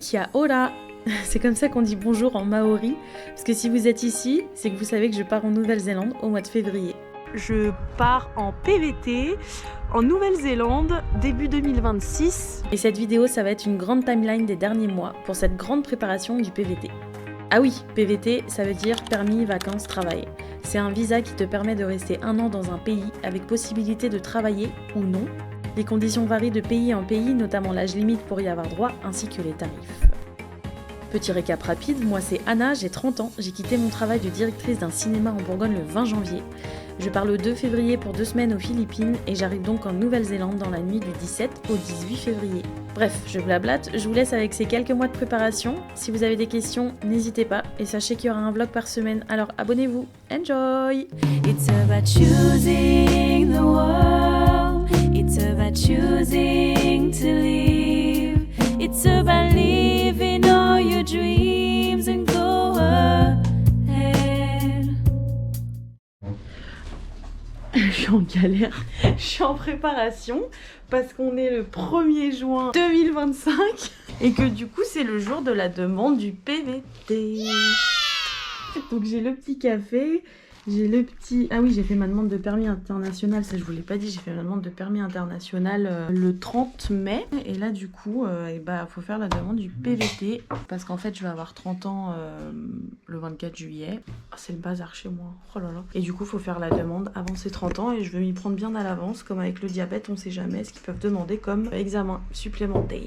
Kia ora. C'est comme ça qu'on dit bonjour en maori, parce que si vous êtes ici, c'est que vous savez que je pars en Nouvelle-Zélande au mois de février. Je pars en PVT en Nouvelle-Zélande début 2026. Et cette vidéo, ça va être une grande timeline des derniers mois pour cette grande préparation du PVT. Ah oui, PVT, ça veut dire permis, vacances, travail. C'est un visa qui te permet de rester 1 an dans un pays avec possibilité de travailler ou non. Les conditions varient de pays en pays, notamment l'âge limite pour y avoir droit, ainsi que les tarifs. Petit récap rapide, moi c'est Anna, j'ai 30 ans, j'ai quitté mon travail de directrice d'un cinéma en Bourgogne le 20 janvier. Je pars le 2 février pour 2 semaines aux Philippines et j'arrive donc en Nouvelle-Zélande dans la nuit du 17 au 18 février. Bref, je blablate, je vous laisse avec ces quelques mois de préparation. Si vous avez des questions, n'hésitez pas et sachez qu'il y aura un vlog par semaine, alors abonnez-vous. Enjoy! It's about choosing the world. It's about choosing to live. It's about living all your dreams and go ahead. Je suis en galère, je suis en préparation parce qu'on est le 1er juin 2025 et que du coup c'est le jour de la demande du PVT. Donc j'ai le petit café, j'ai le petit... Ah oui, j'ai fait ma demande de permis international, ça je vous l'ai pas dit, j'ai fait ma demande de permis international le 30 mai. Et là du coup, faut faire la demande du PVT parce qu'en fait je vais avoir 30 ans le 24 juillet. Oh, c'est le bazar chez moi, oh là là. Et du coup, faut faire la demande avant ses 30 ans et je veux m'y prendre bien à l'avance. Comme avec le diabète, on sait jamais ce qu'ils peuvent demander comme examen supplémentaire.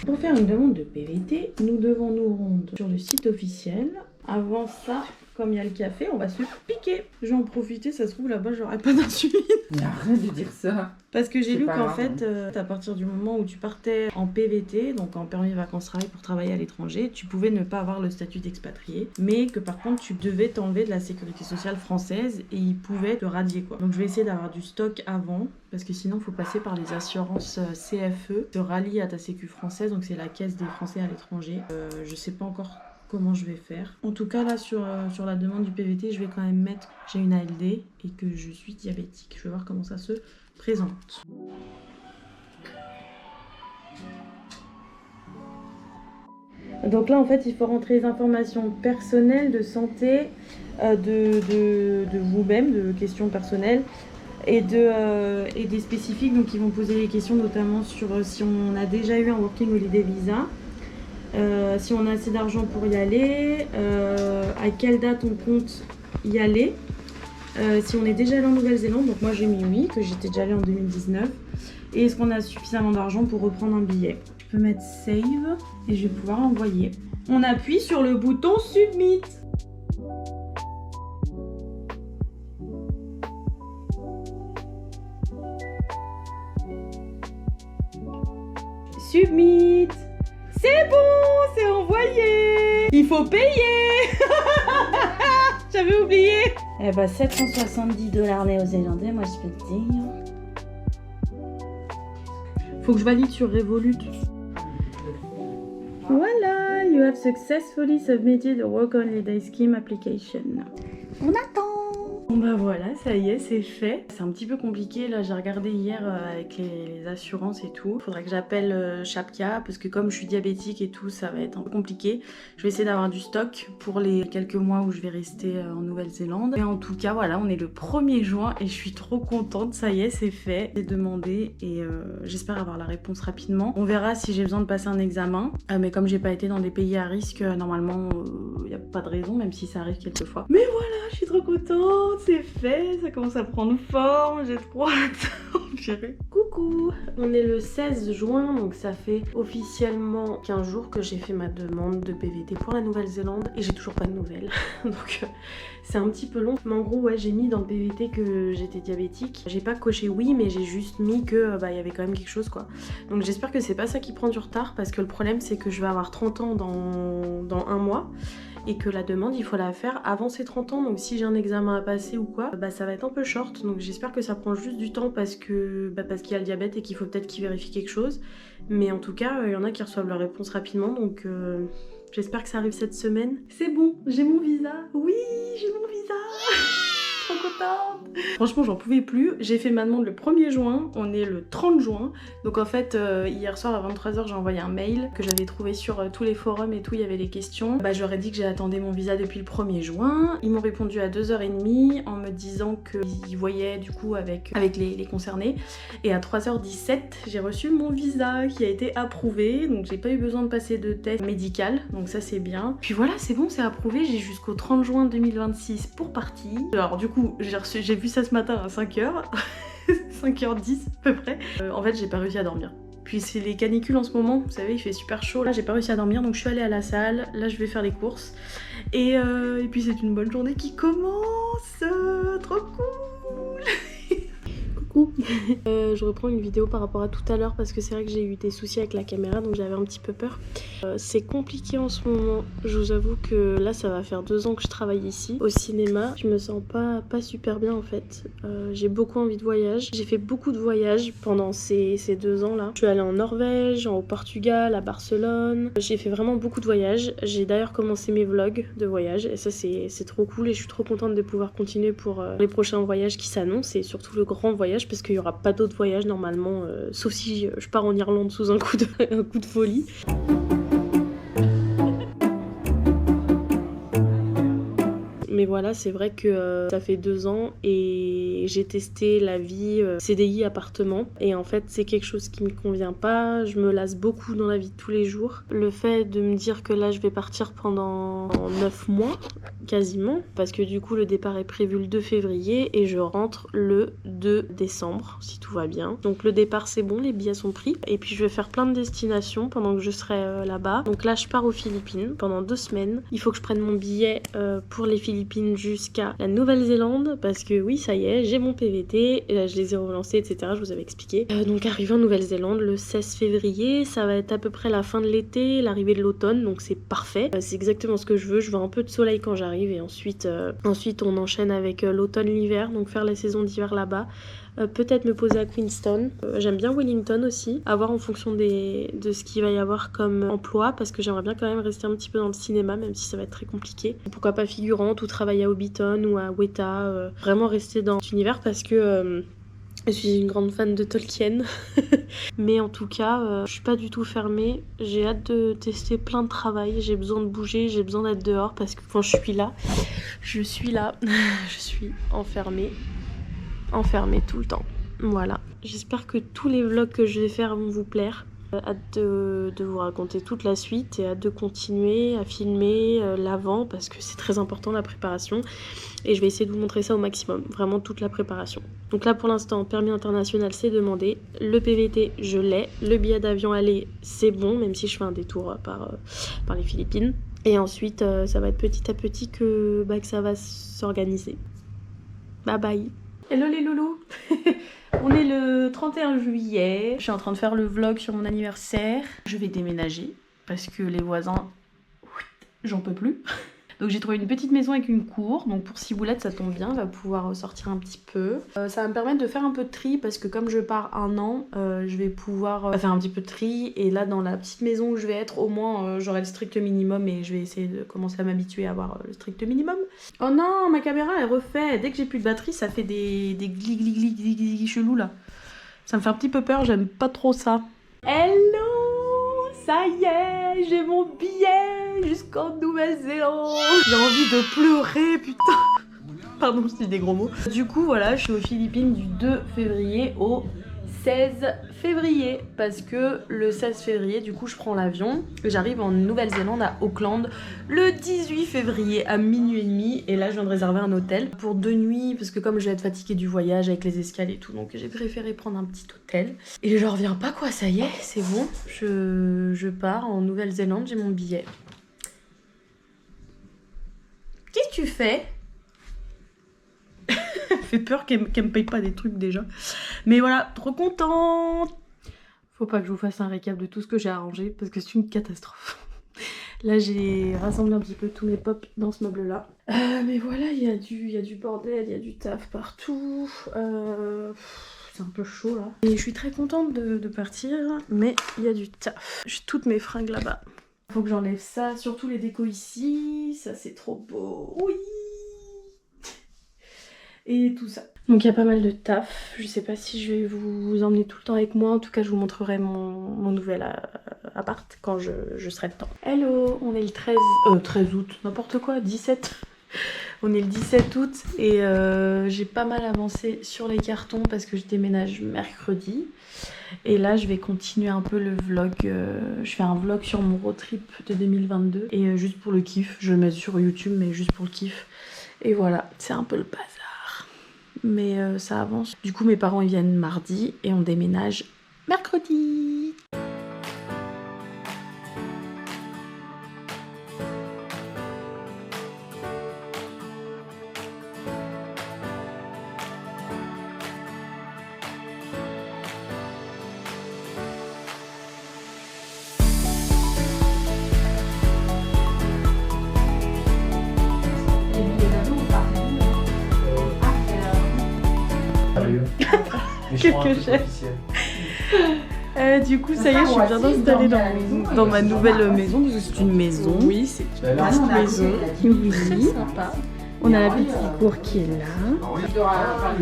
Pour faire une demande de PVT, nous devons nous rendre sur le site officiel. Avant ça, comme il y a le café, on va se piquer. Je vais en profiter, ça se trouve là-bas, j'aurai pas d'insuline. Mais arrête de dire ça. Parce que j'ai C'est lu pas qu'en grave, fait, à partir du moment où tu partais en PVT, donc en permis vacances-travail pour travailler à l'étranger, tu pouvais ne pas avoir le statut d'expatrié, mais que par contre, tu devais t'enlever de la sécurité sociale française et ils pouvaient te radier, quoi. Donc je vais essayer d'avoir du stock avant, parce que sinon, il faut passer par les assurances CFE, te rallier à ta sécu française, donc c'est la caisse des Français à l'étranger. Je sais pas encore comment je vais faire. En tout cas, là, sur la demande du PVT, je vais quand même mettre que j'ai une ALD et que je suis diabétique. Je vais voir comment ça se présente. Donc là, en fait, il faut rentrer les informations personnelles, de santé, de vous-même, de questions personnelles et des spécifiques. Donc, ils vont poser des questions notamment sur si on a déjà eu un Working Holiday Visa, si on a assez d'argent pour y aller, à quelle date on compte y aller, si on est déjà allé en Nouvelle-Zélande. Donc moi j'ai mis oui, que j'étais déjà allée en 2019. Et est-ce qu'on a suffisamment d'argent pour reprendre un billet. Je peux mettre save et je vais pouvoir envoyer. On appuie sur le bouton submit. Submit. C'est bon, c'est envoyé. Il faut payer. J'avais oublié. Eh ben 770 $ néo-zélandais, moi je peux te dire. Faut que je valide sur Revolut. Voilà, you have successfully submitted a Work Holiday Scheme application. On attend. Bon bah voilà, ça y est, c'est fait. C'est un petit peu compliqué, là j'ai regardé hier avec les assurances et tout. Faudrait que j'appelle Shapka parce que comme je suis diabétique et tout, ça va être un peu compliqué. Je vais essayer d'avoir du stock pour les quelques mois où je vais rester en Nouvelle-Zélande. Mais en tout cas, voilà, on est le 1er juin et je suis trop contente, ça y est, c'est fait. J'ai demandé et j'espère avoir la réponse rapidement. On verra si j'ai besoin de passer un examen. Mais comme j'ai pas été dans des pays à risque, normalement, il n'y a pas de raison, même si ça arrive quelquefois. Mais voilà, je suis trop contente. C'est fait, ça commence à prendre forme, j'ai trop hâte. Coucou, on est le 16 juin, donc ça fait officiellement 15 jours que j'ai fait ma demande de PVT pour la Nouvelle-Zélande et j'ai toujours pas de nouvelles. Donc c'est un petit peu long. Mais en gros, ouais, j'ai mis dans le PVT que j'étais diabétique. J'ai pas coché oui, mais j'ai juste mis que y avait quand même quelque chose, quoi. Donc j'espère que c'est pas ça qui prend du retard parce que le problème c'est que je vais avoir 30 ans dans 1 mois. Et que la demande, il faut la faire avant ses 30 ans. Donc si j'ai un examen à passer ou quoi, ça va être un peu short. Donc j'espère que ça prend juste du temps parce qu'il y a le diabète et qu'il faut peut-être qu'ils vérifient quelque chose. Mais en tout cas, il y en a qui reçoivent leur réponse rapidement. Donc j'espère que ça arrive cette semaine. C'est bon, j'ai mon visa. Oui, j'ai mon visa. Trop contente. Franchement, j'en pouvais plus. J'ai fait ma demande le 1er juin, on est le 30 juin. Donc en fait, hier soir à 23h, j'ai envoyé un mail que j'avais trouvé sur tous les forums et tout, il y avait les questions. Bah, j'aurais dit que j'attendais mon visa depuis le 1er juin. Ils m'ont répondu à 2h30 en me disant qu'ils voyaient du coup avec les concernés. Et à 3h17, j'ai reçu mon visa qui a été approuvé. Donc j'ai pas eu besoin de passer de test médical, donc ça c'est bien. Puis voilà, c'est bon, c'est approuvé. J'ai jusqu'au 30 juin 2026 pour partir. Alors du coup, j'ai vu ça ce matin à 5h. 5h10 à peu près. En fait, j'ai pas réussi à dormir. Puis c'est les canicules en ce moment, vous savez, il fait super chaud. Là, j'ai pas réussi à dormir, donc je suis allée à la salle. Là, je vais faire les courses. Et puis c'est une bonne journée qui commence. Trop cool. Coucou. Je reprends une vidéo par rapport à tout à l'heure parce que c'est vrai que j'ai eu des soucis avec la caméra, donc j'avais un petit peu peur. C'est compliqué en ce moment. Je vous avoue que là, ça va faire 2 ans que je travaille ici, au cinéma. Je me sens pas super bien en fait. J'ai beaucoup envie de voyage. J'ai fait beaucoup de voyages pendant ces 2 ans là. Je suis allée en Norvège, au Portugal, à Barcelone. J'ai fait vraiment beaucoup de voyages. J'ai d'ailleurs commencé mes vlogs de voyage et ça c'est trop cool et je suis trop contente de pouvoir continuer pour les prochains voyages qui s'annoncent et surtout le grand voyage parce qu'il n'y aura pas d'autres voyages normalement, sauf si je pars en Irlande sous un coup de folie. Mais voilà, c'est vrai que ça fait 2 ans et j'ai testé la vie CDI appartement. Et en fait, c'est quelque chose qui me convient pas. Je me lasse beaucoup dans la vie de tous les jours. Le fait de me dire que là, je vais partir pendant 9 mois, quasiment. Parce que du coup, le départ est prévu le 2 février et je rentre le 2 décembre, si tout va bien. Donc le départ, c'est bon, les billets sont pris. Et puis, je vais faire plein de destinations pendant que je serai là-bas. Donc là, je pars aux Philippines pendant 2 semaines. Il faut que je prenne mon billet pour les Philippines jusqu'à la Nouvelle-Zélande parce que oui, ça y est, j'ai mon PVT, je les ai relancés, etc. Je vous avais expliqué. Donc arrivé en Nouvelle-Zélande le 16 février, ça va être à peu près la fin de l'été, l'arrivée de l'automne, donc c'est parfait. C'est exactement ce que je veux. Je veux un peu de soleil quand j'arrive et ensuite on enchaîne avec l'automne, l'hiver, donc faire la saison d'hiver là-bas. Peut-être me poser à Queenstown. J'aime bien Wellington aussi, à voir en fonction de ce qu'il va y avoir comme emploi, parce que j'aimerais bien quand même rester un petit peu dans le cinéma, même si ça va être très compliqué. Pourquoi pas figurante ou travailler à Hobbiton ou à Weta, vraiment rester dans cet univers parce que je suis une grande fan de Tolkien. Mais en tout cas, je suis pas du tout fermée. J'ai hâte de tester plein de travail. J'ai besoin de bouger, j'ai besoin d'être dehors parce que quand je suis là, je suis enfermée tout le temps. Voilà. J'espère que tous les vlogs que je vais faire vont vous plaire. Hâte de vous raconter toute la suite et hâte de continuer à filmer l'avant parce que c'est très important la préparation et je vais essayer de vous montrer ça au maximum, vraiment toute la préparation. Donc là pour l'instant, permis international c'est demandé, le PVT je l'ai, le billet d'avion aller c'est bon même si je fais un détour par les Philippines et ensuite ça va être petit à petit que ça va s'organiser. Bye bye. Hello les loulous. On est le 31 juillet, je suis en train de faire le vlog sur mon anniversaire. Je vais déménager parce que les voisins, j'en peux plus. Donc j'ai trouvé une petite maison avec une cour, donc pour Ciboulette ça tombe bien, elle va pouvoir sortir un petit peu. Ça va me permettre de faire un peu de tri parce que comme je pars 1 an, je vais pouvoir faire un petit peu de tri. Et là dans la petite maison où je vais être, au moins j'aurai le strict minimum et je vais essayer de commencer à m'habituer à avoir le strict minimum. Oh non, ma caméra elle refait, dès que j'ai plus de batterie ça fait des gli chelous là. Ça me fait un petit peu peur, j'aime pas trop ça. Hello! Ça y est, j'ai mon billet jusqu'en Nouvelle-Zélande. J'ai envie de pleurer, putain. Pardon, je dis des gros mots. Du coup, voilà, je suis aux Philippines du 2 février au 16 février. Parce que le 16 février, du coup, je prends l'avion. J'arrive en Nouvelle-Zélande à Auckland le 18 février à 00h30. Et là, je viens de réserver un hôtel pour 2 nuits. Parce que comme je vais être fatiguée du voyage avec les escales et tout, donc j'ai préféré prendre un petit hôtel. Et je reviens pas quoi, ça y est, c'est bon. Je pars en Nouvelle-Zélande, j'ai mon billet. Qu'est-ce que tu fais ? Fait peur qu'elle me paye pas des trucs déjà. Mais voilà, trop contente. Faut pas que je vous fasse un récap de tout ce que j'ai arrangé parce que c'est une catastrophe. Là j'ai rassemblé un petit peu tous mes pops dans ce meuble là. Mais voilà, il y a du bordel, il y a du taf partout. C'est un peu chaud là. Et je suis très contente de partir, mais il y a du taf. J'ai toutes mes fringues là-bas. Faut que j'enlève ça, surtout les décos ici. Ça c'est trop beau. Oui. et tout ça. Donc il y a pas mal de taf, je sais pas si je vais vous emmener tout le temps avec moi, en tout cas je vous montrerai mon nouvel appart quand je serai dedans. Hello, on est le 13 août, n'importe quoi, 17. On est le 17 août et j'ai pas mal avancé sur les cartons parce que je déménage mercredi. Et là je vais continuer un peu le vlog, je fais un vlog sur mon road trip de 2022 et juste pour le kiff, je le mets sur YouTube mais juste pour le kiff. Et voilà, c'est un peu le bazar. Mais ça avance. Du coup mes parents ils viennent mardi et on déménage mercredi. Quelque chose. Du coup, ça y est, je suis bien installée dans ma nouvelle maison, parce que c'est une maison. Oui, c'est une petite maison. Oui, très sympa. On a la petite cour qui est là.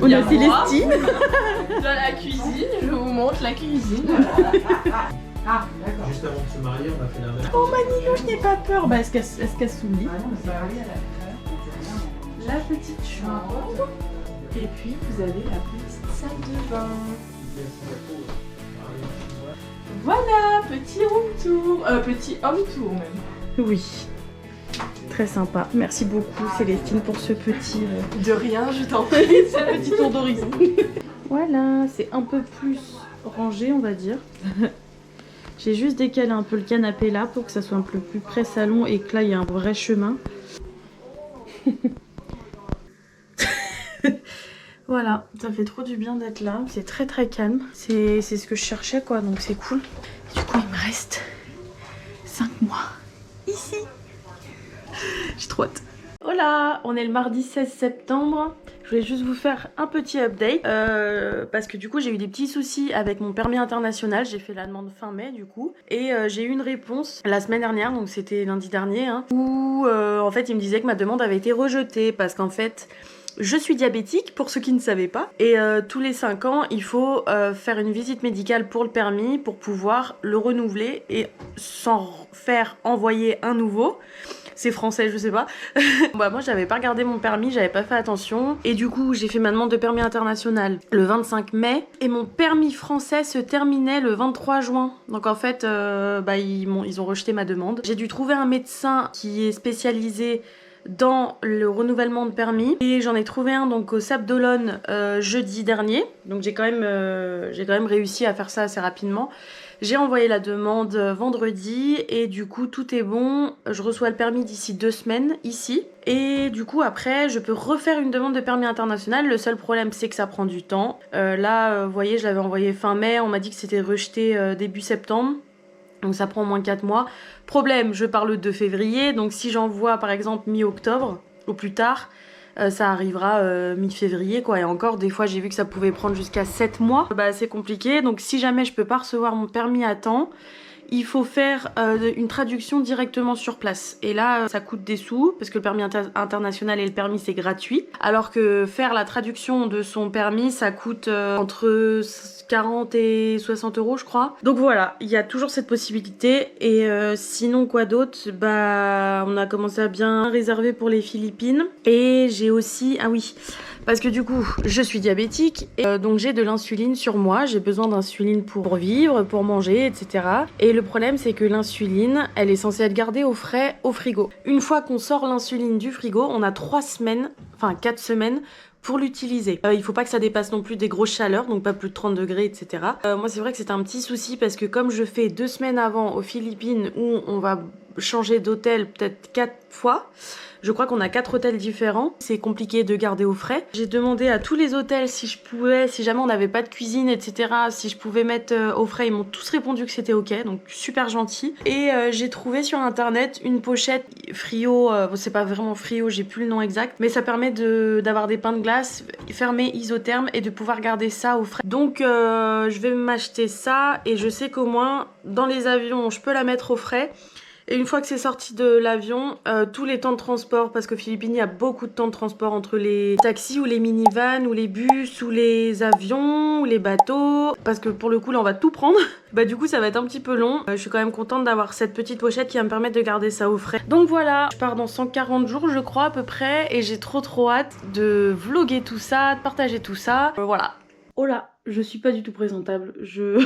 On a Célestine. Dans la cuisine, je vous montre la cuisine. Ah, d'accord. Juste avant de se marier, on a fait la même. Oh, Manilo, je n'ai pas peur. Bah, elle se casse sous le lit. La petite chambre. Et puis, vous avez la petite salle de bain. Voilà, petit room tour. Petit home tour même. Oui. Très sympa. Merci beaucoup Célestine pour ce petit... De rien, je t'en prie. Ce petit tour d'horizon. Voilà, c'est un peu plus rangé on va dire. J'ai juste décalé un peu le canapé là pour que ça soit un peu plus près salon et que là il y a un vrai chemin. Voilà, ça fait trop du bien d'être là, c'est très très calme. C'est ce que je cherchais quoi, donc c'est cool. Et du coup il me reste 5 mois ici. J'ai trop hâte. Hola, on est le mardi 16 septembre. Je voulais juste vous faire un petit update parce que du coup j'ai eu des petits soucis avec mon permis international. J'ai fait la demande fin mai du coup et j'ai eu une réponse la semaine dernière, donc c'était lundi dernier, hein, où en fait il me disait que ma demande avait été rejetée parce qu'en fait je suis diabétique, pour ceux qui ne savaient pas, et tous les 5 ans, il faut faire une visite médicale pour le permis pour pouvoir le renouveler et s'en faire envoyer un nouveau. C'est français, je sais pas. Bah, moi, j'avais pas regardé mon permis, j'avais pas fait attention. Et du coup, j'ai fait ma demande de permis international le 25 mai. Et mon permis français se terminait le 23 juin. Donc en fait, ils ont rejeté ma demande. J'ai dû trouver un médecin qui est spécialisé dans le renouvellement de permis et j'en ai trouvé un donc au Sable d'Olonne jeudi dernier, donc j'ai quand même réussi à faire ça assez rapidement. J'ai envoyé la demande vendredi et du coup tout est bon, je reçois le permis d'ici 2 semaines ici et du coup après je peux refaire une demande de permis international. Le seul problème c'est que ça prend du temps. Vous voyez, je l'avais envoyé fin mai, on m'a dit que c'était rejeté début septembre. Donc ça prend au moins 4 mois. Problème, je parle le 2 février, donc si j'envoie par exemple mi-octobre, au plus tard, ça arrivera mi-février quoi. Et encore, des fois j'ai vu que ça pouvait prendre jusqu'à 7 mois. Bah c'est compliqué, donc si jamais je peux pas recevoir mon permis à temps, il faut faire une traduction directement sur place. Et là, ça coûte des sous, parce que le permis international et le permis, c'est gratuit. Alors que faire la traduction de son permis, ça coûte entre 40 et 60 euros, je crois. Donc voilà, il y a toujours cette possibilité. Et sinon, quoi d'autre? Bah, on a commencé à bien réserver pour les Philippines. Et j'ai aussi... Ah oui, parce que du coup, je suis diabétique, et donc j'ai de l'insuline sur moi. J'ai besoin d'insuline pour vivre, pour manger, etc. Et le problème, c'est que l'insuline, elle est censée être gardée au frais au frigo. Une fois qu'on sort l'insuline du frigo, on a 4 semaines pour l'utiliser. Il faut pas que ça dépasse non plus des grosses chaleurs, donc pas plus de 30 degrés, etc. Moi, c'est vrai que c'est un petit souci parce que comme je fais 2 semaines avant aux Philippines où on va changer d'hôtel peut-être 4 fois, je crois qu'on a 4 hôtels différents. C'est compliqué de garder au frais. J'ai demandé à tous les hôtels si je pouvais, si jamais on n'avait pas de cuisine, etc., si je pouvais mettre au frais. Ils m'ont tous répondu que c'était ok, donc super gentil. Et j'ai trouvé sur internet une pochette Frio, c'est pas vraiment Frio, j'ai plus le nom exact, mais ça permet d'avoir des pains de glace fermés isothermes et de pouvoir garder ça au frais. Donc je vais m'acheter ça et je sais qu'au moins dans les avions, je peux la mettre au frais. Et une fois que c'est sorti de l'avion, tous les temps de transport, parce qu'aux Philippines il y a beaucoup de temps de transport entre les taxis ou les minivans ou les bus ou les avions ou les bateaux, parce que pour le coup là on va tout prendre. Bah du coup ça va être un petit peu long. Je suis quand même contente d'avoir cette petite pochette qui va me permettre de garder ça au frais. Donc voilà, je pars dans 140 jours je crois à peu près et j'ai trop hâte de vlogger tout ça, de partager tout ça. Voilà. Oh là, je suis pas du tout présentable, j'ai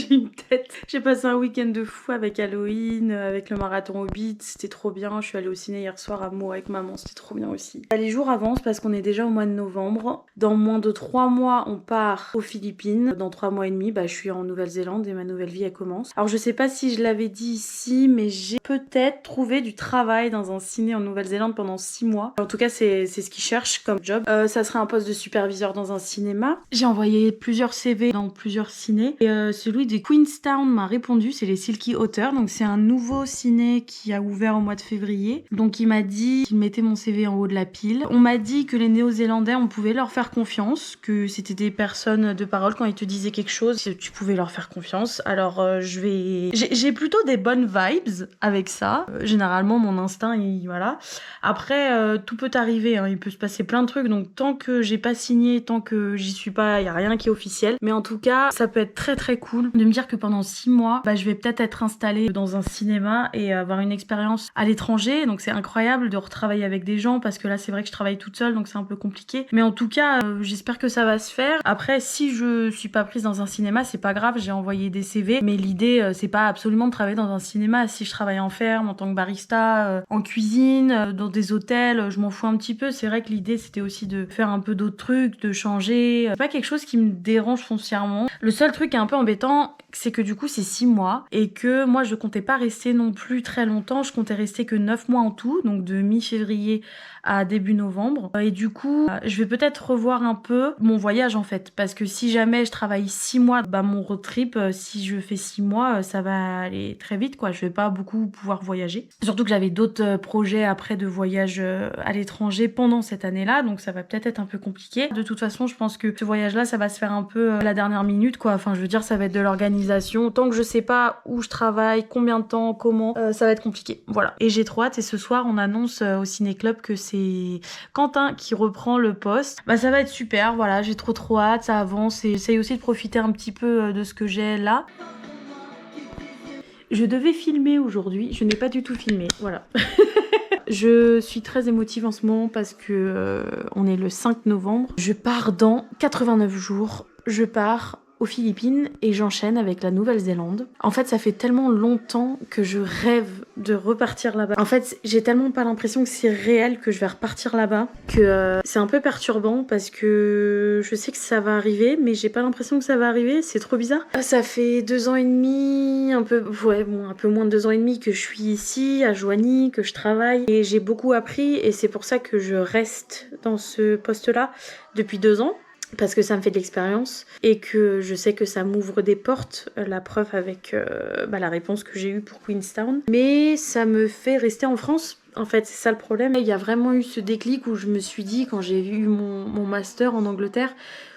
une tête. J'ai passé un week-end de fou avec Halloween, avec le marathon Hobbit, c'était trop bien. Je suis allée au ciné hier soir à Meaux avec maman, c'était trop bien aussi. Les jours avancent parce qu'on est déjà au mois de novembre. Dans moins de 3 mois, on part aux Philippines. Dans 3 mois et demi, je suis en Nouvelle-Zélande et ma nouvelle vie elle commence. Alors je sais pas si je l'avais dit ici, mais j'ai peut-être trouvé du travail dans un ciné en Nouvelle-Zélande pendant 6 mois. En tout cas, c'est ce qu'ils cherchent comme job. Ça serait un poste de superviseur dans un cinéma. J'ai envoyé plusieurs CV dans plusieurs cinés et celui de Queenstown m'a répondu, c'est les Silky Otter, donc c'est un nouveau ciné qui a ouvert au mois de février. Donc il m'a dit qu'il mettait mon CV en haut de la pile. On m'a dit que les Néo-Zélandais, on pouvait leur faire confiance, que c'était des personnes de parole, quand ils te disaient quelque chose, tu pouvais leur faire confiance. Alors j'ai plutôt des bonnes vibes avec ça. Généralement mon instinct, voilà. Après tout peut arriver, hein. Il peut se passer plein de trucs, donc tant que j'ai pas signé, tant que j'y suis pas, il y a rien qui est officiel. Mais en tout cas, ça peut être très cool de me dire que pendant 6 mois, je vais peut-être être installée dans un cinéma et avoir une expérience à l'étranger. Donc c'est incroyable de retravailler avec des gens, parce que là c'est vrai que je travaille toute seule, donc c'est un peu compliqué. Mais en tout cas, j'espère que ça va se faire. Après, si je suis pas prise dans un cinéma, c'est pas grave, j'ai envoyé des CV. Mais l'idée, c'est pas absolument de travailler dans un cinéma. Si je travaille en ferme, en tant que barista, en cuisine, dans des hôtels, je m'en fous un petit peu. C'est vrai que l'idée, c'était aussi de faire un peu d'autres trucs, de changer. C'est pas quelque chose qui me dérange foncièrement. Le seul truc qui est un peu embêtant, c'est que du coup c'est 6 mois et que moi je comptais pas rester non plus très longtemps, je comptais rester que 9 mois en tout, donc de mi-février à début novembre. Et du coup, je vais peut-être revoir un peu mon voyage en fait, parce que si jamais je travaille 6 mois, mon road trip, si je fais 6 mois, ça va aller très vite quoi, je vais pas beaucoup pouvoir voyager. Surtout que j'avais d'autres projets après de voyage à l'étranger pendant cette année-là, donc ça va peut-être être un peu compliqué. De toute façon, je pense que ce voyage-là, ça va se faire un peu à la dernière minute quoi, enfin je veux dire, ça va être de l'organisation. Tant que je sais pas où je travaille, combien de temps, comment, ça va être compliqué. Voilà. Et j'ai trop hâte, et ce soir, on annonce au ciné-club que c'est Quentin qui reprend le poste. Ça va être super, voilà, j'ai trop hâte, ça avance et j'essaye aussi de profiter un petit peu de ce que j'ai là. Je devais filmer aujourd'hui, je n'ai pas du tout filmé, voilà. Je suis très émotive en ce moment parce que on est le 5 novembre. Je pars dans 89 jours, je pars aux Philippines et j'enchaîne avec la Nouvelle-Zélande. En fait, ça fait tellement longtemps que je rêve de repartir là-bas. En fait, j'ai tellement pas l'impression que c'est réel que je vais repartir là-bas que c'est un peu perturbant parce que je sais que ça va arriver, mais j'ai pas l'impression que ça va arriver. C'est trop bizarre. Ça fait 2 ans et demi, un peu moins de 2 ans et demi que je suis ici à Joigny, que je travaille et j'ai beaucoup appris et c'est pour ça que je reste dans ce poste-là depuis 2 ans. Parce que ça me fait de l'expérience et que je sais que ça m'ouvre des portes, la preuve avec la réponse que j'ai eue pour Queenstown. Mais ça me fait rester en France, en fait, c'est ça le problème. Il y a vraiment eu ce déclic où je me suis dit, quand j'ai eu mon master en Angleterre,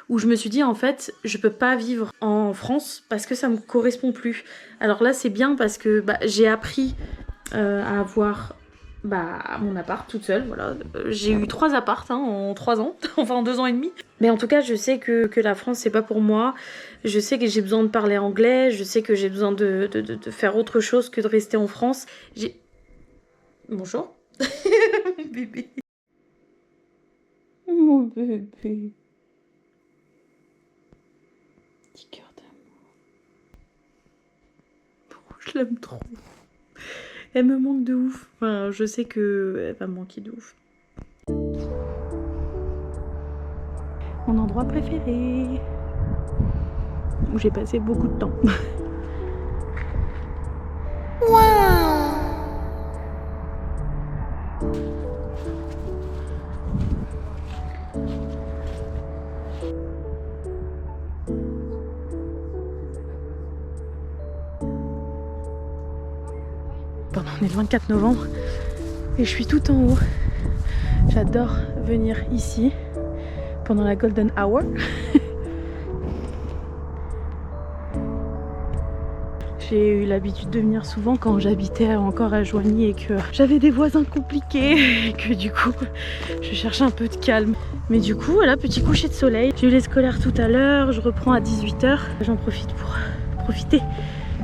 où je me suis dit en fait je peux pas vivre en France parce que ça me correspond plus. Alors là c'est bien parce que j'ai appris à avoir mon appart toute seule, voilà. J'ai eu 3 apparts en 3 ans, enfin en 2 ans et demi. Mais en tout cas, je sais que la France, c'est pas pour moi. Je sais que j'ai besoin de parler anglais, je sais que j'ai besoin de faire autre chose que de rester en France. Bonjour. Mon bébé. Mon bébé. Petit cœur d'amour. Je l'aime trop. Elle me manque de ouf. Enfin, je sais qu'elle va me manquer de ouf. Mon endroit préféré. Où j'ai passé beaucoup de temps. On est le 24 novembre et je suis tout en haut. J'adore venir ici pendant la Golden Hour. Je J'ai eu l'habitude de venir souvent quand j'habitais encore à Joigny et que j'avais des voisins compliqués et que du coup je cherchais un peu de calme. Mais du coup voilà, petit coucher de soleil. J'ai eu les scolaires tout à l'heure, je reprends à 18 h. J'en profite pour profiter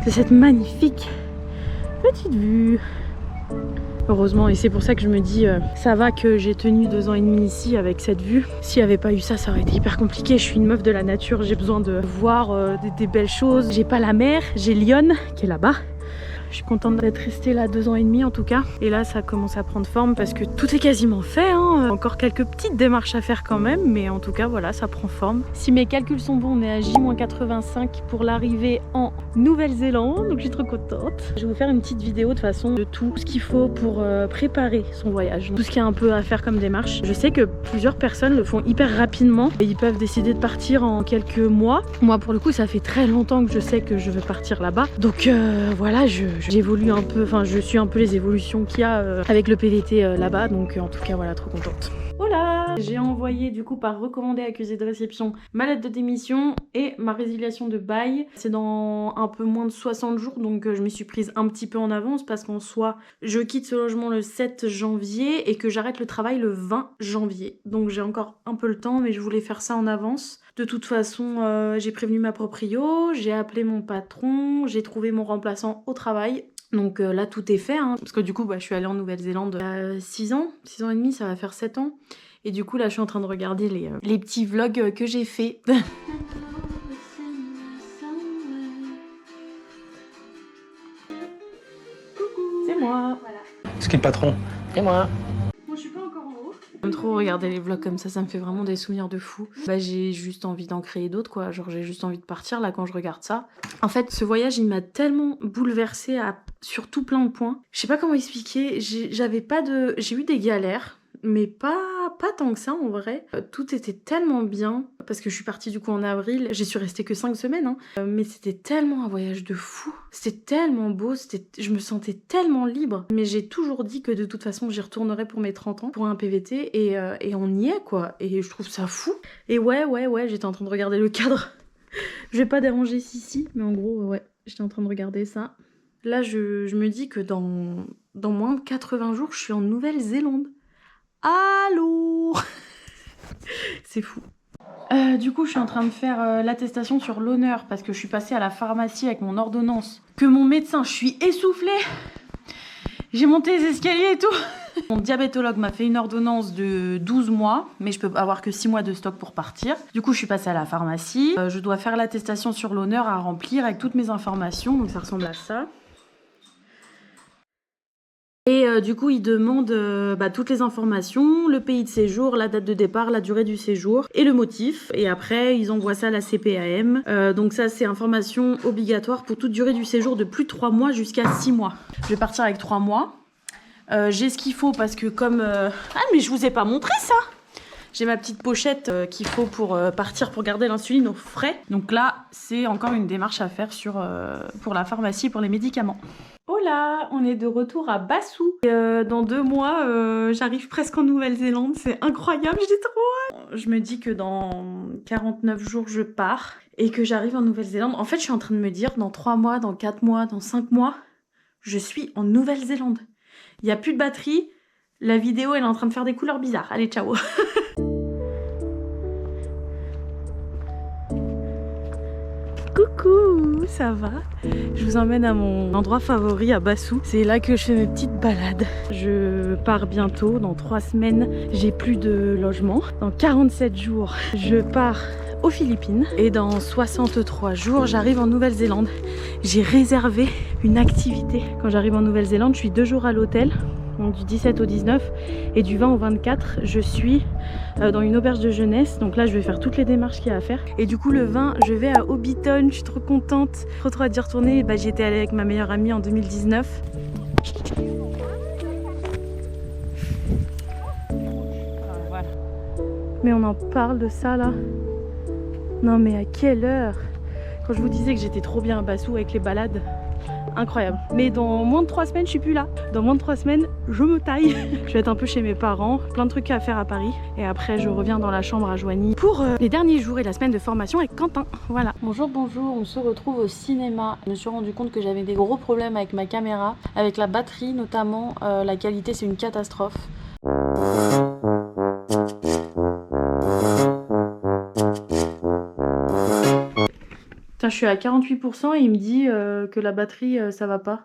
de cette magnifique petite vue. Heureusement, et c'est pour ça que je me dis ça va que j'ai tenu 2 ans et demi ici avec cette vue. S'il n'y avait pas eu ça, ça aurait été hyper compliqué. Je suis une meuf de la nature, j'ai besoin de voir des belles choses. J'ai pas la mer, j'ai Lyon qui est là-bas. Je suis contente d'être restée là 2 ans et demi en tout cas. Et là ça commence à prendre forme parce que tout est quasiment fait, hein. Encore quelques petites démarches à faire quand même, mais en tout cas voilà, ça prend forme. Si mes calculs sont bons, on est à J-85 pour l'arrivée en Nouvelle-Zélande, donc je suis trop contente. Je vais vous faire une petite vidéo de façon de tout ce qu'il faut pour préparer son voyage. Tout ce qu'il y a un peu à faire comme démarche. Je sais que plusieurs personnes le font hyper rapidement et ils peuvent décider de partir en quelques mois. Moi pour le coup ça fait très longtemps que je sais que je veux partir là-bas. Donc voilà, j'évolue un peu, enfin je suis un peu les évolutions qu'il y a avec le PVT là-bas, donc en tout cas voilà, trop contente. Voilà, j'ai envoyé du coup par recommandé accusé de réception ma lettre de démission et ma résiliation de bail. C'est dans un peu moins de 60 jours, donc je m'y suis prise un petit peu en avance parce qu'en soi je quitte ce logement le 7 janvier et que j'arrête le travail le 20 janvier. Donc j'ai encore un peu le temps, mais je voulais faire ça en avance. De toute façon, j'ai prévenu ma proprio, j'ai appelé mon patron, j'ai trouvé mon remplaçant au travail. Donc là tout est fait, hein, parce que du coup je suis allée en Nouvelle-Zélande il y a 6 ans et demi, ça va faire 7 ans. Et du coup là je suis en train de regarder les petits vlogs que j'ai fait. C'est moi. Voilà. C'est qui le patron? C'est moi. Moi je suis pas encore en haut. J'aime trop regarder les vlogs comme ça me fait vraiment des souvenirs de fou. J'ai juste envie d'en créer d'autres quoi, genre j'ai juste envie de partir là quand je regarde ça. En fait ce voyage il m'a tellement bouleversée sur tout plein de points. Je sais pas comment expliquer, j'ai eu des galères, mais pas tant que ça en vrai. Tout était tellement bien, parce que je suis partie du coup en avril, j'y suis restée que 5 semaines, hein. Mais c'était tellement un voyage de fou, c'était tellement beau, je me sentais tellement libre. Mais j'ai toujours dit que de toute façon j'y retournerais pour mes 30 ans, pour un PVT, et on y est quoi, et je trouve ça fou. Et ouais, j'étais en train de regarder le cadre. Je vais pas déranger Sissi, mais en gros ouais, j'étais en train de regarder ça. Là je me dis que dans moins de 80 jours je suis en Nouvelle-Zélande. Allô. C'est fou. Du coup je suis en train de faire l'attestation sur l'honneur parce que je suis passée à la pharmacie avec mon ordonnance. Que mon médecin, je suis essoufflée. J'ai monté les escaliers et tout. Mon diabétologue m'a fait une ordonnance de 12 mois, mais je peux avoir que 6 mois de stock pour partir. Du coup je suis passée à la pharmacie. Je dois faire l'attestation sur l'honneur à remplir avec toutes mes informations, donc ça ressemble à ça. Et du coup, il demande toutes les informations, le pays de séjour, la date de départ, la durée du séjour et le motif. Et après, ils envoient ça à la CPAM. Donc ça, c'est information obligatoire pour toute durée du séjour de plus de 3 mois jusqu'à 6 mois. Je vais partir avec 3 mois. J'ai ce qu'il faut parce que comme... Ah, mais je vous ai pas montré ça! J'ai ma petite pochette qu'il faut pour partir pour garder l'insuline au frais. Donc là, c'est encore une démarche à faire pour la pharmacie, pour les médicaments. Oh là, on est de retour à Bassou. Dans 2 mois, j'arrive presque en Nouvelle-Zélande. C'est incroyable, j'ai trop hâte. Je me dis que dans 49 jours, je pars et que j'arrive en Nouvelle-Zélande. En fait, je suis en train de me dire, dans 3 mois, dans 4 mois, dans 5 mois, je suis en Nouvelle-Zélande. Il n'y a plus de batterie. La vidéo, elle est en train de faire des couleurs bizarres. Allez, ciao. Coucou, ça va? Je vous emmène à mon endroit favori à Bassou. C'est là que je fais mes petites balades. Je pars bientôt, dans 3 semaines, j'ai plus de logement. Dans 47 jours, je pars aux Philippines. Et dans 63 jours, j'arrive en Nouvelle-Zélande. J'ai réservé une activité. Quand j'arrive en Nouvelle-Zélande, je suis 2 jours à l'hôtel. Donc du 17 au 19 et du 20 au 24 je suis dans une auberge de jeunesse, donc là je vais faire toutes les démarches qu'il y a à faire. Et du coup le 20 je vais à Hobbiton, je suis trop contente, trop hâte d'y retourner. J'étais allée avec ma meilleure amie en 2019. Voilà. Mais on en parle de ça là. Non mais à quelle heure? Quand je vous disais que j'étais trop bien à Bassou avec les balades, incroyable. Mais dans moins de 3 semaines, je suis plus là. Dans moins de 3 semaines, je me taille. Je vais être un peu chez mes parents, plein de trucs à faire à Paris. Et après, je reviens dans la chambre à Joigny pour les derniers jours et la semaine de formation avec Quentin. Voilà. Bonjour, on se retrouve au cinéma. Je me suis rendu compte que j'avais des gros problèmes avec ma caméra, avec la batterie notamment. La qualité, c'est une catastrophe. Putain, je suis à 48% et il me dit que la batterie, ça va pas.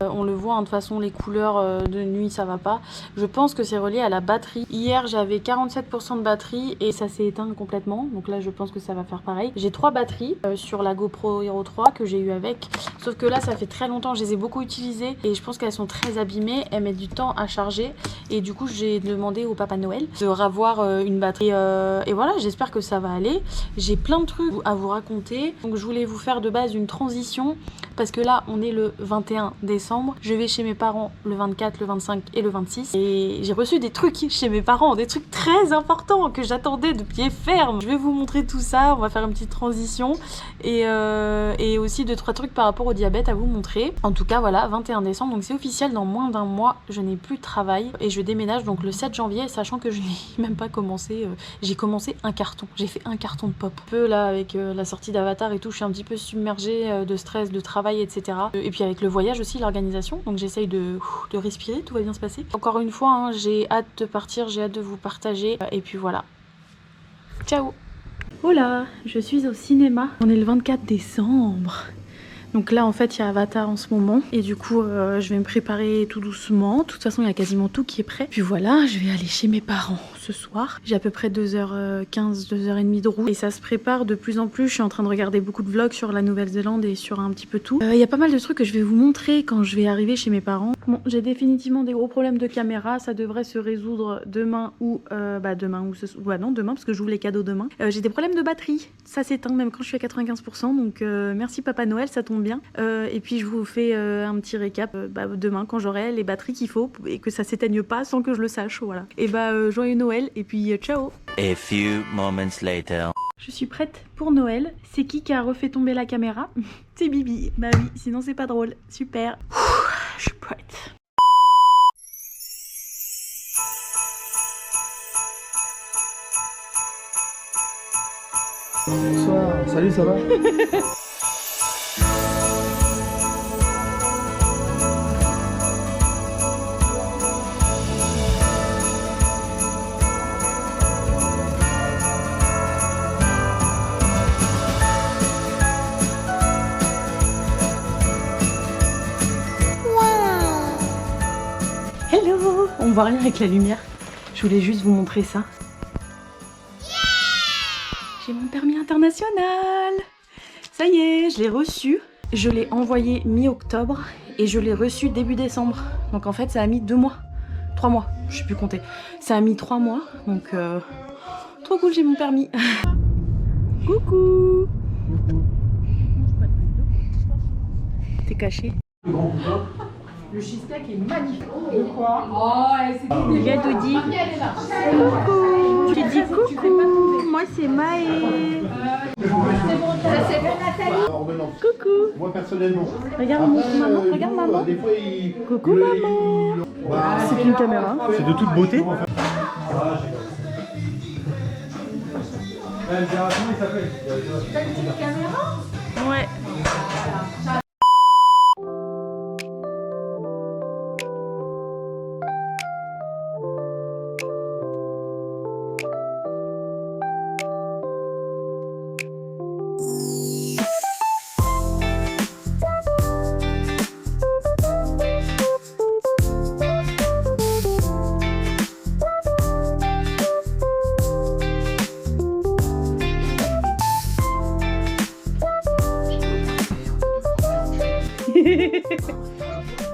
On le voit, hein, de toute façon, les couleurs de nuit, ça va pas. Je pense que c'est relié à la batterie. Hier, j'avais 47% de batterie et ça s'est éteint complètement. Donc là, je pense que ça va faire pareil. J'ai 3 batteries sur la GoPro Hero 3 que j'ai eu avec. Sauf que là, ça fait très longtemps. Je les ai beaucoup utilisées et je pense qu'elles sont très abîmées. Elles mettent du temps à charger. Et du coup, j'ai demandé au Papa Noël de ravoir une batterie. Et voilà, j'espère que ça va aller. J'ai plein de trucs à vous raconter. Donc, je voulais vous faire de base une transition parce que là, on est le 21 décembre. Je vais chez mes parents le 24, le 25 et le 26 et j'ai reçu des trucs chez mes parents, des trucs très importants que j'attendais de pied ferme. Je vais vous montrer tout ça, on va faire une petite transition et aussi 2-3 trucs par rapport au diabète à vous montrer. En tout cas voilà, 21 décembre, donc c'est officiel, dans moins d'un mois je n'ai plus de travail et je déménage donc le 7 janvier, sachant que je n'ai même pas commencé, j'ai commencé un carton, j'ai fait un carton de pop. Un peu là avec la sortie d'Avatar et tout, je suis un petit peu submergée de stress, de travail, etc. Et puis avec le voyage aussi, l'organisation. Donc j'essaye de respirer, tout va bien se passer. Encore une fois, hein, j'ai hâte de partir, j'ai hâte de vous partager. Et puis voilà. Ciao. Hola, je suis au cinéma. On est le 24 décembre. Donc là en fait il y a Avatar en ce moment et du coup je vais me préparer tout doucement. De toute façon il y a quasiment tout qui est prêt. Puis voilà, je vais aller chez mes parents ce soir. J'ai à peu près 2h15, 2h30 de route et ça se prépare de plus en plus. Je suis en train de regarder beaucoup de vlogs sur la Nouvelle-Zélande et sur un petit peu tout. Il y a pas mal de trucs que je vais vous montrer quand je vais arriver chez mes parents. Bon, j'ai définitivement des gros problèmes de caméra. Ça devrait se résoudre demain ou demain parce que j'ouvre les cadeaux demain. J'ai des problèmes de batterie. Ça s'éteint même quand je suis à 95%. Donc merci Papa Noël, ça tombe bien. Et puis je vous fais un petit récap demain quand j'aurai les batteries qu'il faut et que ça s'éteigne pas sans que je le sache. Voilà. Et joyeux Noël et puis ciao. A few moments later. Je suis prête pour Noël. C'est qui a refait tomber la caméra? C'est Bibi. Bah oui, sinon c'est pas drôle. Super. Je suis prête. Bonsoir, salut, ça va? Hello. On voit rien avec la lumière. Je voulais juste vous montrer ça. J'ai mon permis international. Ça y est, je l'ai reçu. Je l'ai envoyé mi-octobre et je l'ai reçu début décembre. Donc en fait, ça a mis 2 mois. 3 mois, je sais plus compter. Ça a mis 3 mois. Donc trop cool, j'ai mon permis. Coucou. T'es caché. Le cheesecake est magnifique. De quoi? Oh, c'est Le gars te dit coucou. Tu dis coucou. Moi c'est Maë. c'est bon, ça c'est bon Nathalie. Coucou. Moi personnellement. Regarde maman, regarde maman. Des fois, Coucou maman. C'est une caméra. C'est de toute beauté. T'as une petite caméra? Ouais.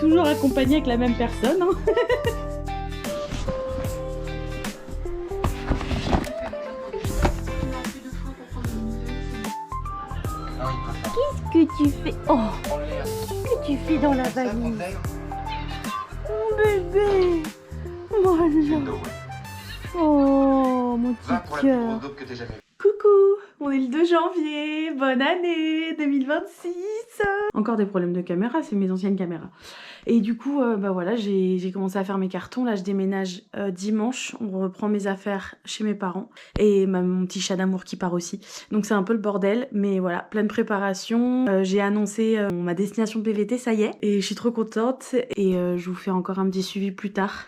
Toujours accompagné avec la même personne. Hein. Qu'est-ce que tu fais? Oh, qu'est-ce que tu fais dans la valise? Mon bébé. Voilà. Oh, mon petit cœur. Coucou. On est le 2 janvier, bonne année 2026. Encore des problèmes de caméra, c'est mes anciennes caméras. Et du coup, bah voilà, j'ai commencé à faire mes cartons. Là, je déménage dimanche. On reprend mes affaires chez mes parents. Et mon petit chat d'amour qui part aussi. Donc c'est un peu le bordel. Mais voilà, plein de préparation. J'ai annoncé ma destination PVT, ça y est. Et je suis trop contente. Et je vous fais encore un petit suivi plus tard.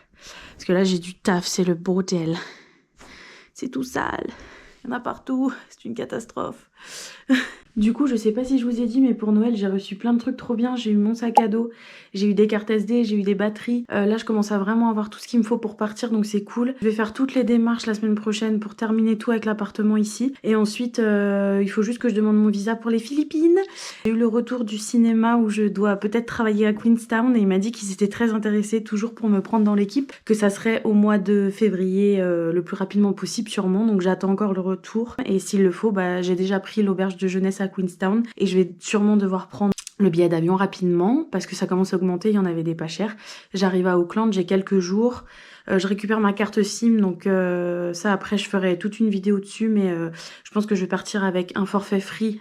Parce que là, j'ai du taf, c'est le bordel. C'est tout sale. Il y en a partout. C'est une catastrophe. Du coup, je sais pas si je vous ai dit, mais pour Noël, j'ai reçu plein de trucs trop bien. J'ai eu mon sac à dos, j'ai eu des cartes SD, j'ai eu des batteries. Là, je commence à vraiment avoir tout ce qu'il me faut pour partir, donc c'est cool. Je vais faire toutes les démarches la semaine prochaine pour terminer tout avec l'appartement ici. Et ensuite, il faut juste que je demande mon visa pour les Philippines. J'ai eu le retour du cinéma où je dois peut-être travailler à Queenstown et il m'a dit qu'ils étaient très intéressés toujours pour me prendre dans l'équipe, que ça serait au mois de février le plus rapidement possible sûrement. Donc j'attends encore le retour et s'il le faut, bah j'ai déjà pris l'auberge de jeunesse à Queenstown et je vais sûrement devoir prendre le billet d'avion rapidement parce que ça commence à augmenter, il y en avait des pas chers. J'arrive à Auckland, j'ai quelques jours. Je récupère ma carte SIM, donc ça après je ferai toute une vidéo dessus, mais je pense que je vais partir avec un forfait free,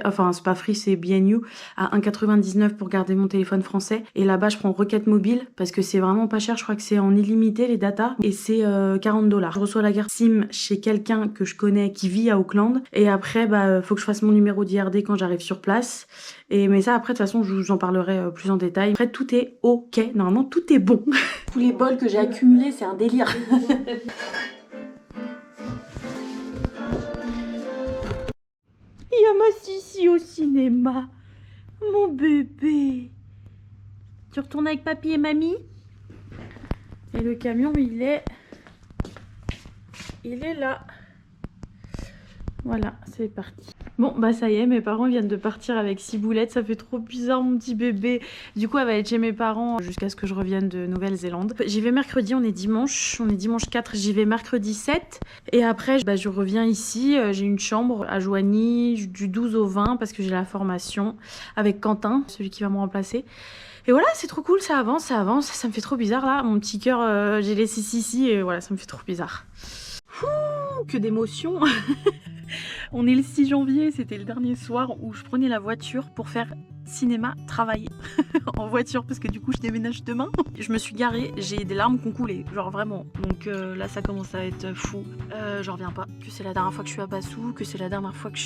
enfin c'est pas free, c'est BNU, à 1,99 pour garder mon téléphone français. Et là-bas je prends Rocket Mobile, parce que c'est vraiment pas cher, je crois que c'est en illimité les datas, et c'est 40$. Je reçois la carte SIM chez quelqu'un que je connais qui vit à Auckland, et après bah faut que je fasse mon numéro d'IRD quand j'arrive sur place. Mais ça après de toute façon je vous en parlerai plus en détail. Après tout est ok, normalement tout est bon. Tous les bols que j'ai accumulés, c'est un délire. Il y a ma Sissi au cinéma. Mon bébé. Tu retournes avec papy et mamie? Et le camion, il est là. Voilà, c'est parti. Bon, bah ça y est, mes parents viennent de partir avec Ciboulette. Ça fait trop bizarre, mon petit bébé. Du coup, elle va être chez mes parents jusqu'à ce que je revienne de Nouvelle-Zélande. J'y vais mercredi, on est dimanche 4. J'y vais mercredi 7. Et après, bah, je reviens ici. J'ai une chambre à Joigny du 12 au 20 parce que j'ai la formation avec Quentin, celui qui va me remplacer. Et voilà, c'est trop cool, ça avance. Ça me fait trop bizarre là. Mon petit cœur, j'ai laissé Sissi et voilà, ça me fait trop bizarre. Ouh, que d'émotions. On est le 6 janvier, c'était le dernier soir où je prenais la voiture pour faire cinéma, travailler en voiture parce que du coup je déménage demain. Je me suis garée, j'ai des larmes qui ont coulé, genre vraiment. Donc là ça commence à être fou. J'en reviens pas, que c'est la dernière fois que je suis à Bassou, que c'est la dernière fois que je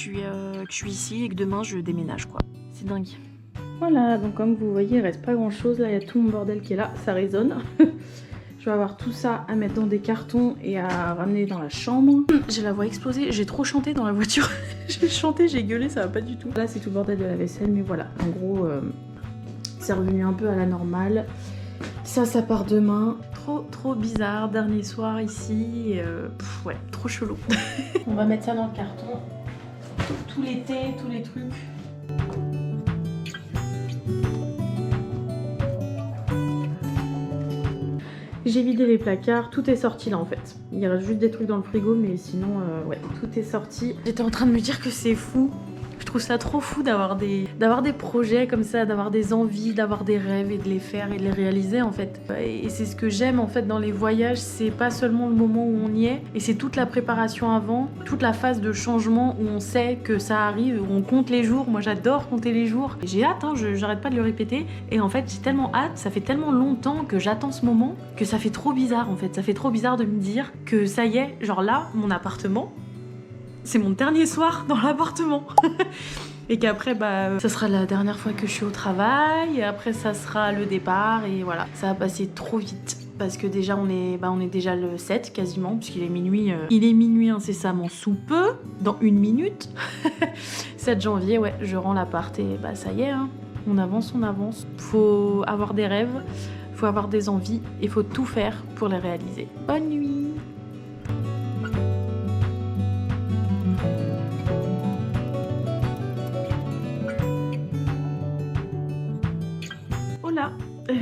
suis ici et que demain je déménage quoi. C'est dingue. Voilà, donc comme vous voyez il reste pas grand chose, là il y a tout mon bordel qui est là, ça résonne. Je vais avoir tout ça à mettre dans des cartons et à ramener dans la chambre. J'ai la voix explosée, j'ai trop chanté dans la voiture. J'ai chanté, j'ai gueulé, ça va pas du tout. Là c'est tout le bordel de la vaisselle, mais voilà, en gros c'est revenu un peu à la normale. Ça part demain. Trop bizarre, dernier soir ici. Ouais, trop chelou. On va mettre ça dans le carton. Tout l'été, tous les trucs. J'ai vidé les placards, tout est sorti là en fait. Il reste juste des trucs dans le frigo, mais sinon, ouais, tout est sorti. J'étais en train de me dire que c'est fou. Je trouve ça trop fou d'avoir des projets comme ça, d'avoir des envies, d'avoir des rêves et de les faire et de les réaliser en fait. Et c'est ce que j'aime en fait dans les voyages, c'est pas seulement le moment où on y est, et c'est toute la préparation avant, toute la phase de changement où on sait que ça arrive, où on compte les jours. Moi j'adore compter les jours. J'ai hâte, hein, j'arrête pas de le répéter. Et en fait j'ai tellement hâte, ça fait tellement longtemps que j'attends ce moment que ça fait trop bizarre en fait. Ça fait trop bizarre de me dire que ça y est, genre là, mon appartement, c'est mon dernier soir dans l'appartement. Et qu'après, bah, ça sera la dernière fois que je suis au travail. Et après, ça sera le départ. Et voilà, ça va passer trop vite. Parce que déjà, on est déjà le 7 quasiment. Puisqu'il est minuit. Il est minuit incessamment sous peu. Dans 1 minute. 7 janvier, ouais, je rends l'appart. Et bah, ça y est, hein. On avance. Faut avoir des rêves. Faut avoir des envies. Et faut tout faire pour les réaliser. Bonne nuit.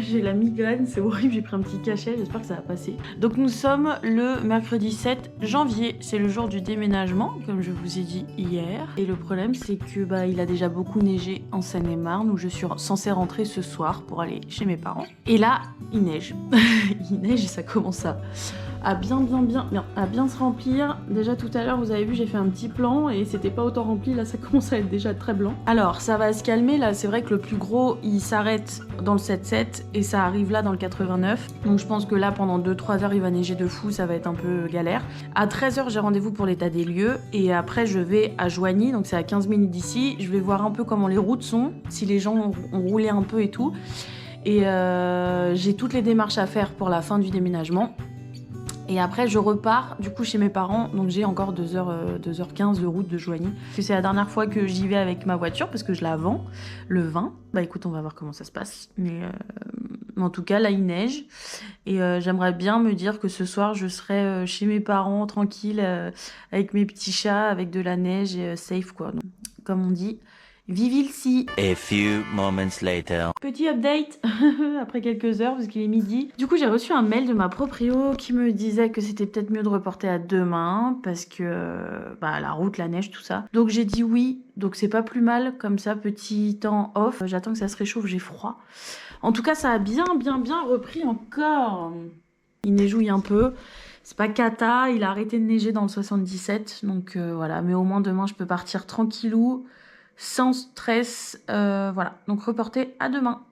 J'ai la migraine, c'est horrible, j'ai pris un petit cachet, j'espère que ça va passer. Donc nous sommes le mercredi 7 janvier, c'est le jour du déménagement, comme je vous ai dit hier. Et le problème c'est que bah, il a déjà beaucoup neigé en Seine-et-Marne, où je suis censée rentrer ce soir pour aller chez mes parents. Et là, il neige. Il neige et ça commence à bien se remplir. Déjà tout à l'heure vous avez vu j'ai fait un petit plan et c'était pas autant rempli, là ça commence à être déjà très blanc. Alors ça va se calmer là, c'est vrai que le plus gros il s'arrête dans le 7-7 et ça arrive là dans le 89. Donc je pense que là pendant 2-3 heures il va neiger de fou, ça va être un peu galère. À 13h j'ai rendez-vous pour l'état des lieux et après je vais à Joigny, donc c'est à 15 minutes d'ici. Je vais voir un peu comment les routes sont, si les gens ont roulé un peu et tout. Et j'ai toutes les démarches à faire pour la fin du déménagement. Et après je repars du coup chez mes parents, donc j'ai encore 2h15 de route de Joigny. C'est la dernière fois que j'y vais avec ma voiture parce que je la vends le 20. Bah écoute, on va voir comment ça se passe. Mais en tout cas là il neige et j'aimerais bien me dire que ce soir je serai chez mes parents tranquille avec mes petits chats, avec de la neige et safe quoi. Donc, comme on dit, vive ici. A few moments later. Petit update après quelques heures parce qu'il est midi. Du coup j'ai reçu un mail de ma proprio qui me disait que c'était peut-être mieux de reporter à demain parce que la route, la neige, tout ça. Donc j'ai dit oui, donc c'est pas plus mal comme ça, petit temps off. J'attends que ça se réchauffe, j'ai froid. En tout cas ça a bien repris encore. Il neigouille un peu. C'est pas cata, il a arrêté de neiger dans le 77, donc voilà. Mais au moins demain je peux partir tranquillou, sans stress, voilà. Donc reporté à demain.